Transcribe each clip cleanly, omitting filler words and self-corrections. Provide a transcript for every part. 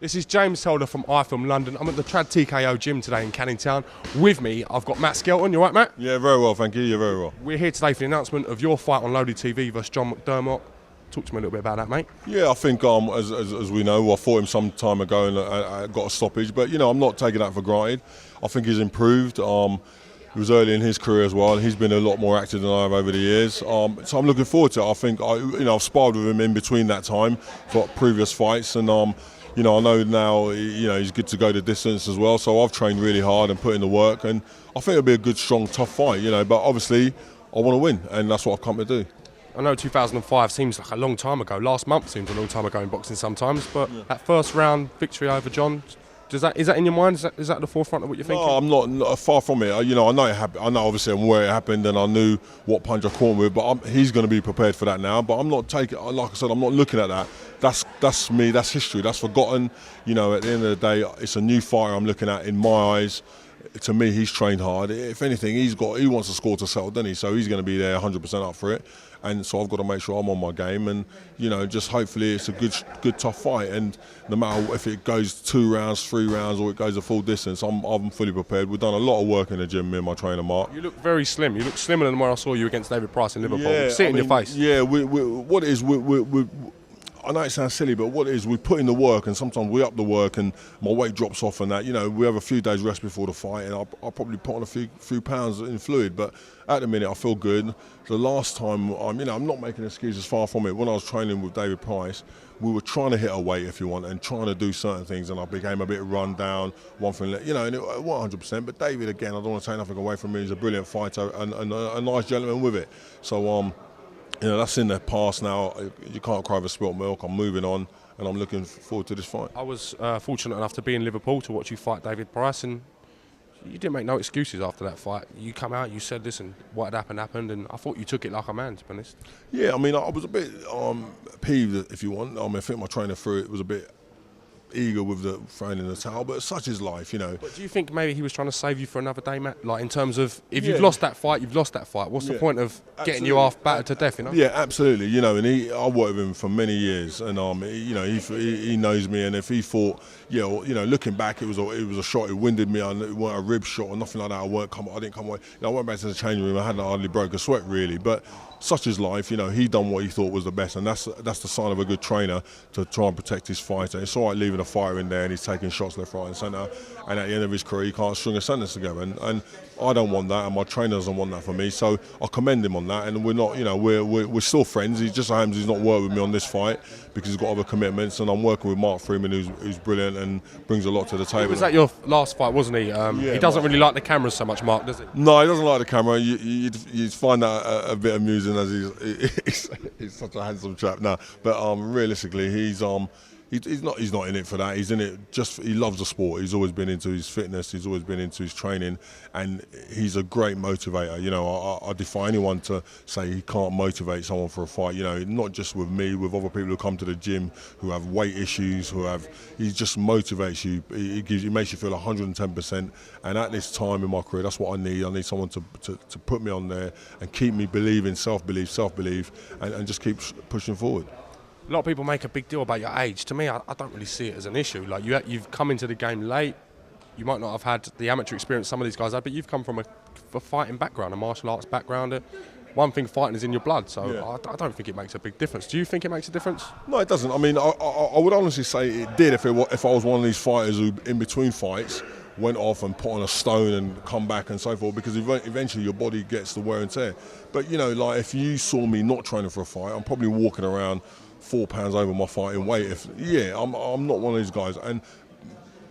This is James Helder from iFILM London. I'm at the Trad TKO gym today in Canning Town. With me, I've got Matt Skelton. You all right, Matt? Yeah, very well, thank you. You're very well. We're here today for the announcement of your fight on Loaded TV versus John McDERMOTT. Talk to me a little bit about that, mate. Yeah, I think as we know, I fought him some time ago and got a stoppage, but you know, I'm not taking that for granted. I think he's improved. He was early in his career as well. He's been a lot more active than I have over the years. So I'm looking forward to it. I think I've sparred with him in between that time for previous fights, and you know, I know now, you know, he's good to go the distance as well. So I've trained really hard and put in the work, and I think it'll be a good, strong, tough fight. You know, but obviously I want to win, and that's what I've come to do. I know 2005 seems like a long time ago. Last month seems a long time ago in boxing sometimes. But yeah, that first round victory over John, is that in your mind? Is that at the forefront of what you're thinking? No, I'm not far from it. You know, I know it happened. I know obviously where it happened, and I knew what punch I caught him with. But he's going to be prepared for that now. But I'm not taking. Like I said, I'm not looking at that. That's me. That's history. That's forgotten. You know, at the end of the day, it's a new fighter I'm looking at in my eyes. To me, he's trained hard. If anything, he wants to score to settle, doesn't he? So he's going to be there 100% up for it. And so I've got to make sure I'm on my game, and you know, just hopefully it's a good tough fight. And no matter if it goes 2 rounds, 3 rounds, or it goes a full distance, I'm fully prepared. We've done a lot of work in the gym, me and my trainer Mark. You look very slim. You look slimmer than when I saw you against David Price in Liverpool. Yeah, See it in your face. Yeah, what it is, I know it sounds silly, but what it is, we put in the work, and sometimes we up the work, and my weight drops off, and that. You know, we have a few days rest before the fight, and I'll probably put on a few pounds in fluid. But at the minute, I feel good. The last time, you know, I'm not making excuses, far from it. When I was training with David Price, we were trying to hit a weight, if you want, and trying to do certain things, and I became a bit run down. One thing, you know, and it wasn't 100%. But David, again, I don't want to take nothing away from him. He's a brilliant fighter and a nice gentleman with it. So you know, that's in the past now. You can't cry over spilt milk. I'm moving on, and I'm looking forward to this fight. I was fortunate enough to be in Liverpool to watch you fight David Price, and you didn't make no excuses after that fight. You come out, you said, listen, what had happened, and I thought you took it like a man, to be honest. Yeah, I mean, I was a bit peeved, if you want. I think my trainer threw it was a bit eager with the throwing in the towel, but such is life, you know. But do you think maybe he was trying to save you for another day, Matt? Like, in terms of, if you've lost that fight, you've lost that fight. What's the point of getting you half battered to death, you know? Yeah, absolutely. You know, and I worked with him for many years, and you know, he knows me, and if he thought, you know, looking back, it was a shot. It winded me. It wasn't a rib shot or nothing like that. I didn't come away. You know, I went back to the changing room. I hadn't hardly broke a sweat, really, but such is life. You know, he done what he thought was the best, and that's the sign of a good trainer, to try and protect his fighter. It's all right leaving a fighter in there and he's taking shots left, right and centre, and at the end of his career he can't string a sentence together, and I don't want that, and my trainer doesn't want that for me, so I commend him on that. And we're not, you know, we're still friends. He just happens he's not worked with me on this fight because he's got other commitments, and I'm working with Mark Freeman, who's brilliant and brings a lot to the table. Was that your last fight, wasn't he? Yeah, he doesn't really like the cameras so much, Mark, does he? No, he doesn't like the camera. You'd find that a bit amusing, as he's such a handsome chap now. But realistically, he's not in it for that. He's in it just, he loves the sport. He's always been into his fitness. He's always been into his training, and he's a great motivator. You know, I defy anyone to say he can't motivate someone for a fight. You know, not just with me, with other people who come to the gym who have weight issues, he just motivates you. He makes you feel 110%. And at this time in my career, that's what I need. I need someone to put me on there and keep me believing, self-belief, and just keep pushing forward. A lot of people make a big deal about your age. To me, I don't really see it as an issue. Like, you've come into the game late. You might not have had the amateur experience some of these guys had, but you've come from a fighting background, a martial arts background. One thing, fighting is in your blood, so yeah. I don't think it makes a big difference. Do you think it makes a difference? No, it doesn't. I mean, I would honestly say it did if I was one of these fighters who, in between fights, went off and put on a stone and come back and so forth, because eventually your body gets the wear and tear. But, you know, like, if you saw me not training for a fight, I'm probably walking around 4 pounds over my fighting weight. I'm not one of these guys, and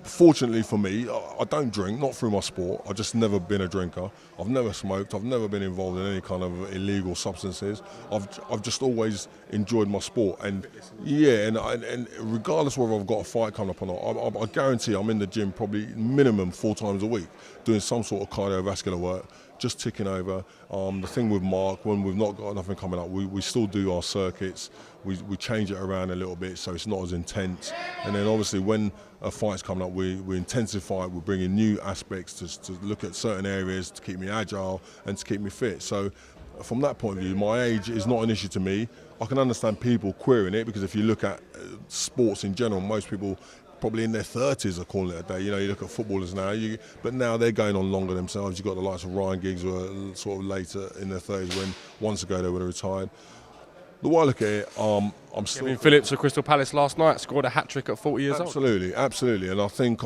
fortunately for me, I don't drink, not through my sport. I've just never been a drinker. I've never smoked. I've never been involved in any kind of illegal substances. I've just always enjoyed my sport, and yeah, and regardless whether I've got a fight coming up or not, I guarantee I'm in the gym probably minimum 4 times a week, doing some sort of cardiovascular work, just ticking over. The thing with Mark, when we've not got nothing coming up, we still do our circuits. We change it around a little bit so it's not as intense. And then obviously when a fight's coming up, we intensify. We're bringing new aspects to look at certain areas to keep me agile and to keep me fit. So from that point of view, my age is not an issue to me. I can understand people querying it, because if you look at sports in general, most people probably in their 30s are calling it a day. You know, you look at footballers now, but now they're going on longer themselves. You've got the likes of Ryan Giggs, who are sort of later in their 30s, when once ago they would have retired. The way I look at it, I'm still... Kevin Phillips of Crystal Palace last night scored a hat-trick at 40 years old. Absolutely. And I think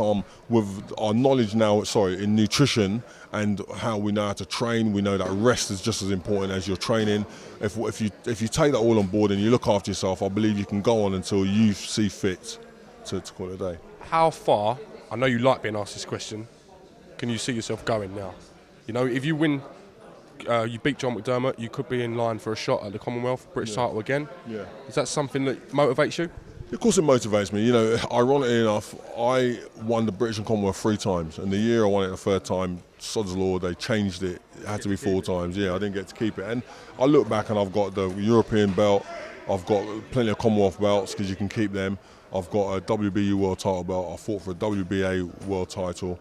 with our knowledge now, in nutrition and how we know how to train, we know that rest is just as important as your training. If you take that all on board and you look after yourself, I believe you can go on until you see fit to call it a day. How far, I know you like being asked this question, can you see yourself going now? You know, if you win... you beat John McDermott, you could be in line for a shot at the Commonwealth British title again. Yeah. Is that something that motivates you? Of course it motivates me. You know, ironically enough, I won the British and Commonwealth 3 times, and the year I won it the 3rd time, sod's law, they changed it. It had to be 4 times. Yeah, I didn't get to keep it. And I look back and I've got the European belt, I've got plenty of Commonwealth belts because you can keep them. I've got a WBU world title belt. I fought for a WBA world title.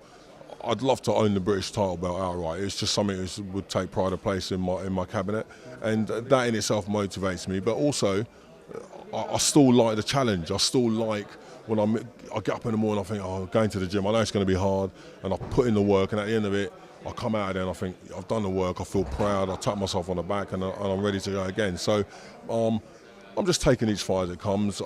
I'd love to own the British title belt outright. It's just something that would take pride of place in my cabinet, and that in itself motivates me. But also, I still like the challenge. I still like when I get up in the morning, I think, oh, going to the gym, I know it's going to be hard, and I put in the work, and at the end of it, I come out of there and I think, I've done the work, I feel proud, I tap myself on the back, and I'm ready to go again. So I'm just taking each fight as it comes.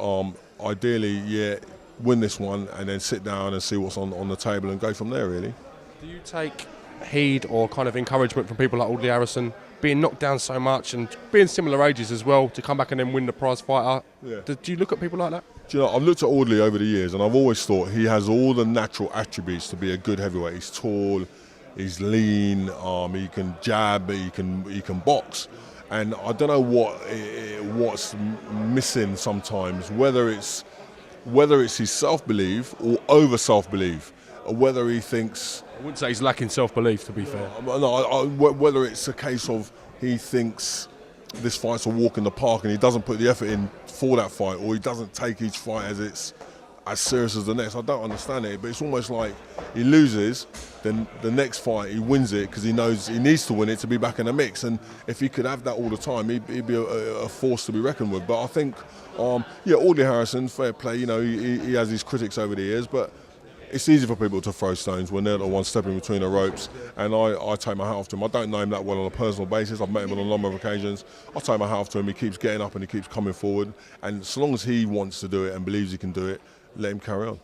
Ideally, yeah, win this one and then sit down and see what's on the table and go from there, really. Do you take heed or kind of encouragement from people like Audley Harrison, being knocked down so much and being similar ages as well, to come back and then win the prize fighter? Yeah. Do you look at people like that? Do you know, I've looked at Audley over the years and I've always thought he has all the natural attributes to be a good heavyweight. He's tall, he's lean, he can jab, he can box. And I don't know what's missing sometimes, whether it's his self-belief or over self-belief, or whether he thinks... I wouldn't say he's lacking self-belief, to be fair. No, whether it's a case of he thinks this fight's a walk in the park and he doesn't put the effort in for that fight, or he doesn't take each fight as serious as the next. I don't understand it, but it's almost like he loses, then the next fight he wins it because he knows he needs to win it to be back in the mix. And if he could have that all the time, he'd be a force to be reckoned with. But I think, yeah, Audley Harrison, fair play, you know, he has his critics over the years, but it's easy for people to throw stones when they're the ones stepping between the ropes, and I take my hat off to him. I don't know him that well on a personal basis. I've met him on a number of occasions. I take my hat off to him. He keeps getting up and he keeps coming forward, and so long as he wants to do it and believes he can do it, let him carry on.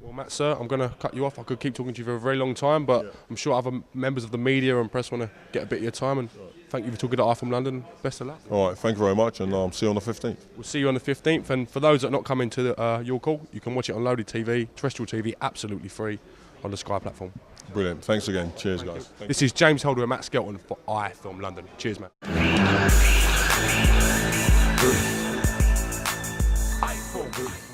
Well, Matt, sir, I'm going to cut you off. I could keep talking to you for a very long time, but I'm sure other members of the media and press want to get a bit of your time, and thank you for talking to iFILM London. Best of luck. All right, thank you very much, and see you on the 15th. We'll see you on the 15th, and for those that are not coming to your call, you can watch it on Loaded TV, terrestrial TV, absolutely free on the Sky platform. Brilliant. Thanks again. Cheers, guys. This is James Holder and Matt Skelton for iFILM London. Cheers, Matt. iFILM.